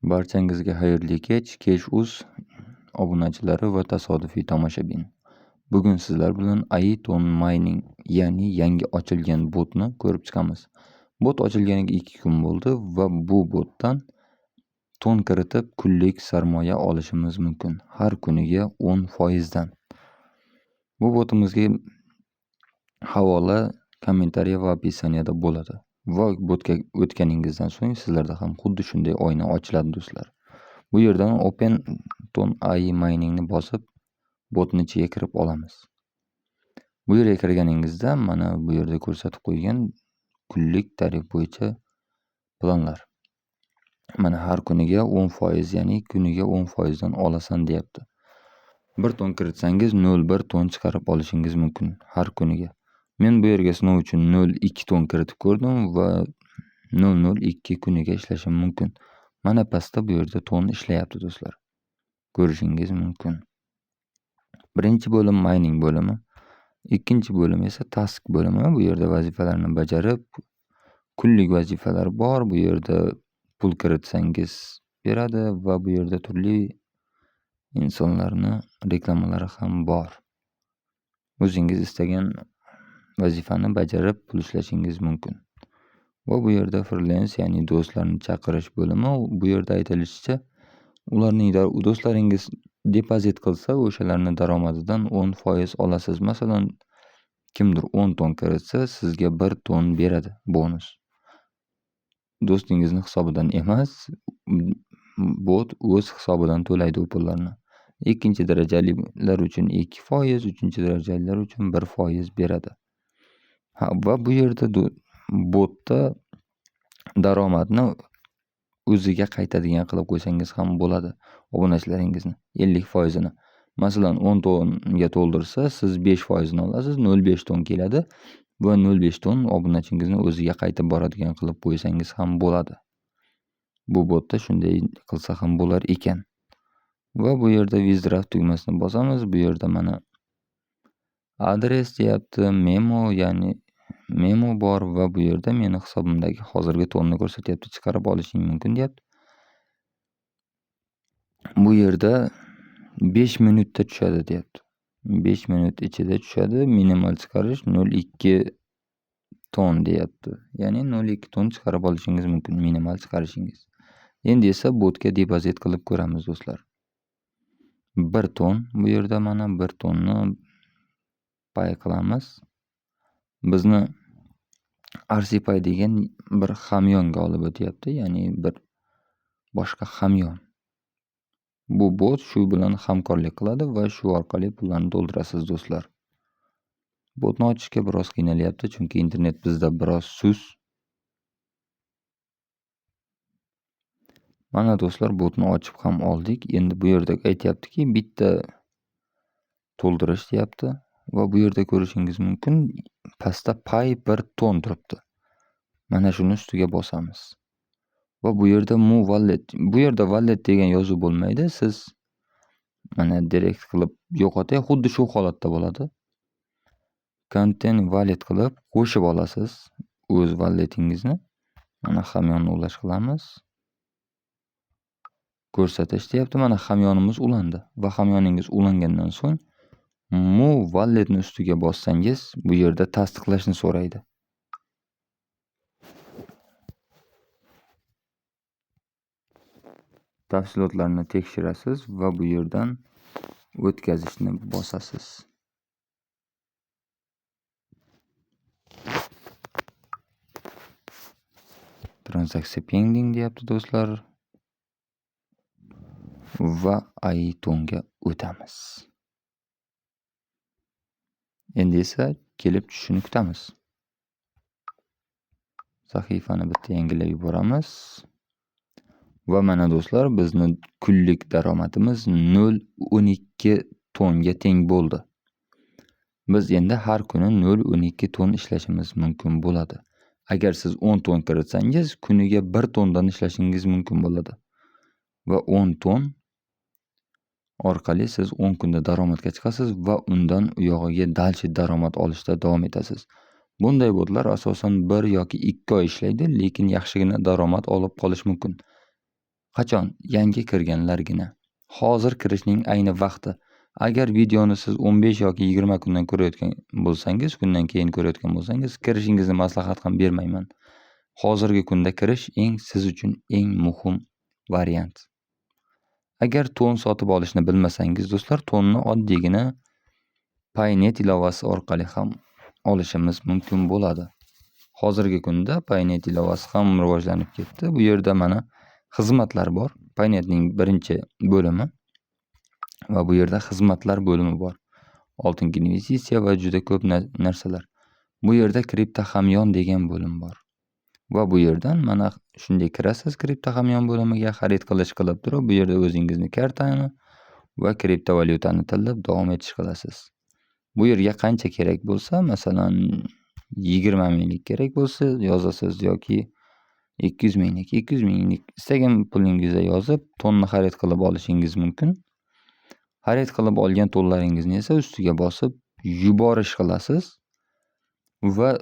Barchangizga xayrli kech, Kech.uz obunachilari va tasodifiy tomoshabin. Bugun sizlar bilan Aiton Mining, ya'ni yangi ochilgan botni ko'rib chiqamiz. Bot ochilganiga 2 kun bo'ldi va bu botdan ton kiritib kunlik sarmoya olishimiz mumkin. Har kuniga 10% dan. Bu botimizga havola, kommentariy va opisaniyada bo'ladi. Va botga o'tganingizdan so'ng sizlarda ham xuddi shunday oyna ochiladi do'stlar. Bu yerdan Open Ton AI Miningni bosib botning ichiga kirib olamiz. Bu yerga kirganingizda mana bu yerda ko'rsatib qo'ygan kunlik tarif bo'yicha planlar. Mana har kuniga 10%, ya'ni kuniga 10% dan olasan deyapti. 1 ton kiritsangiz 0.1 ton chiqarib olishingiz mumkin har kuniga. Men bu yerga sinov uchun 0.2 ton kiritib ko'rdim va 0.02 kuniga ishlashim mumkin. Mana pastda bu yerda ton ishlayapti do'stlar. Ko'rishingiz mumkin. Birinchi bo'lim mining bo'limi, ikkinchi bo'lim esa task bo'limi. Bu yerda vazifalarni bajarib, kunlik vazifalar bor. Bu yerda pul kiritsangiz beradi va bu yerda turli insonlarning reklamalari ham bor. O'zingiz istagan vazifani bajarib pul ishlashingiz mumkin. Va bu yerda freelance, ya'ni do'stlarni chaqirish bo'limi. Bu yerda aytilishicha, ularning do'stlaringiz depozit qilsa, o'shalarning daromadidan 10% olasiz. Masalan, kimdir 10 ton kiritsa, sizga 1 ton beradi bonus. Do'stingizning hisobidan emas, bot o'z hisobidan to'laydi u pullarni. Ikkinchi darajalilar uchun 2%, uchinchi darajalilar uchun 1% beradi. Va bu yerda botda daromadni o'ziga qaytadigan qilib qo'ysangiz ham bo'ladi. Obunachilaringizni 50%ni. Masalan, 10 tonga to'ldirsa, siz 5%ni olasiz, 0.5 ton keladi va 0.5 ton obunachingizni o'ziga qaytib boradigan qilib qo'ysangiz ham bo'ladi. Bu botda shunday qilsa ham bo'lar ekan. Va bu yerda withdraw tugmasini bosamiz. Bu yerda mana adres deyapti, ya'ni memo bor va bu yerda meni hisobimdagi hozirgi tonni ko'rsatyapti, chiqarib olishing mumkin deyapti. Bu yerda 5 minutda tushadi deyapti. 5 minut ichida tushadi. Minimal chiqarish 0.2 ton deyapti. Ya'ni 0.2 ton chiqarib olishingiz mumkin minimal chiqarishingiz. Endi esa botga depozit qilib ko'ramiz do'stlar. 1 ton, bu yerda mana 1 tonni pay qilamiz. Bizni RCPay degan bir hamyonga olib o'tyapti, ya'ni bir boshqa hamyon. Bu bot shu bilan hamkorlik qiladi va shu orqali pullarni to'ldirasiz do'stlar. Botni ochishga biroz qiynalyapti, chunki internet bizda biroz sus. Mana do'stlar, botni ochib ham oldik. Endi bu yerda aytayaptiki, bitta to'ldirish deyapti va bu yerda ko'rishingiz mumkin, pastda pay 1 ton turibdi. Mana shuni ustiga bosamiz. Va bu yerda wallet. Bu yerda wallet degan yozuv bo'lmaydi. Siz mana direkt qilib yo'qotay, xuddi shu holatda bo'ladi. Content wallet qilib qo'shib olasiz o'z walletingizni. Mana hamyonni ulash qilamiz. Ko'rsatish deyapti. Mana hamyonimiz ulandi va hamyoningiz ulangandan so'ng walletni ustiga bossangiz, bu yerda tasdiqlashni so'raydi. Tafsilotlarni tekshirasiz va bu yerdan o'tkazishni bosasiz. Transaksiya pending deyapti do'stlar. Va Aitonga o'tamiz. Endi esa kelib tushishini kutamiz. Sahifani bitta yangilab yuboramiz. Va mana do'stlar, bizni kunlik daromadimiz 0.12 tonga teng bo'ldi. Biz endi har kuni 0.12 ton ishlashimiz mumkin bo'ladi. Agar siz 10 ton kiritsangiz, kuniga 1 tondan ishlashingiz mumkin bo'ladi. Va 10 ton orqali siz 10 kunda daromadga chiqasiz va undan u yog'iga dalchi daromad olishda davom etasiz. Bunday botlar asosan 1 yoki 2 oy ishlaydi, lekin yaxshigina daromad olib qolish mumkin. Qachon? Yangi kirganlargina. Hozir kirishning ayni vaqti. Agar videoni siz 15 yoki 20 kundan ko'rayotgan bo'lsangiz, kundan keyin ko'rayotgan bo'lsangiz, kirishingizni maslahat ham bermayman. Hozirgi kunda kirish siz uchun eng muhim variant. Agar to'n sotib olishni bilmasangiz, do'stlar, to'nni oddiygina Paynet ilovasi orqali ham olishimiz mumkin bo'ladi. Hozirgi kunda Paynet ilovasi ham rivojlanib ketdi. Bu yerda mana xizmatlar bor. Paynetning birinchi bo'limi va bu yerda xizmatlar bo'limi bor. Oltinga investitsiya va juda ko'p narsalar. Bu yerda kripto hamyon degan bo'lim bor. Va bu yerdan mana shunday kirasiz kripto hamyon bo'limiga, xarid qilish qilib turib, bu yerda o'zingizni kartani va kriptovalyutani tanlab davom etish qilasiz. Bu yerga qancha kerak bo'lsa, masalan 20 minglik kerak bo'lsa yozasiz yoki 200 minglik, 200 minglik istagan pulingizga yozib, tonni xarid qilib olishingiz mumkin. Xarid qilib olgan to'llaringizni esa ustiga bosib yuborish qilasiz va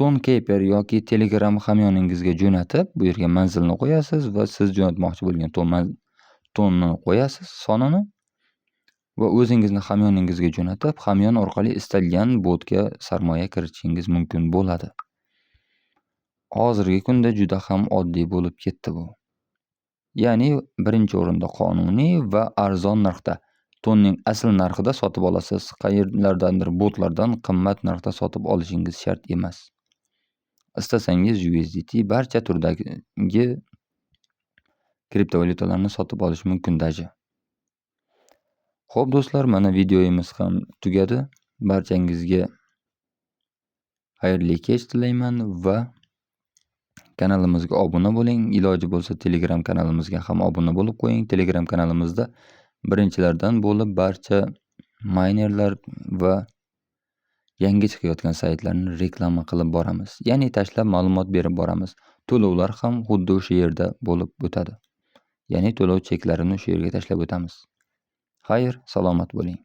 TonKeeper yoki Telegram hamyoningizga jo'natib, bu yerga manzilni qo'yasiz va siz jo'natmoqchi bo'lgan tonni qo'yasiz sonini va o'zingizni hamyoningizga jo'natib, hamyon orqali istalgan botga sarmoya kiritishingiz mumkin bo'ladi. Hozirgi kunda juda ham oddiy bo'lib ketdi bu. Ya'ni birinchi o'rinda qonuniy va arzon narxda, tonning asl narxida sotib olasiz. Qayerlardandir botlardan qimmat narxda sotib olishingiz shart emas. Istasangiz USDT barcha turdagi kriptovalyutalarni sotib olish mumkin daji. Xo'p do'stlar, mana videomiz ham tugadi. Barchangizga xayrli kech tilayman va kanalimizga obuna bo'ling. Iloji bo'lsa Telegram kanalimizga ham obuna bo'lib qo'ying. Telegram kanalimizda birinchilardan bo'lib barcha maynerlar va yangi chiqayotgan saytlarni reklama qilib boramiz. Ya'ni tashlab ma'lumot berib boramiz. To'lovlar ham xuddi o'sha yerda bo'lib o'tadi. Ya'ni to'lov cheklarini o'sha yerga tashlab o'tamiz. Xayr, salomat bo'ling.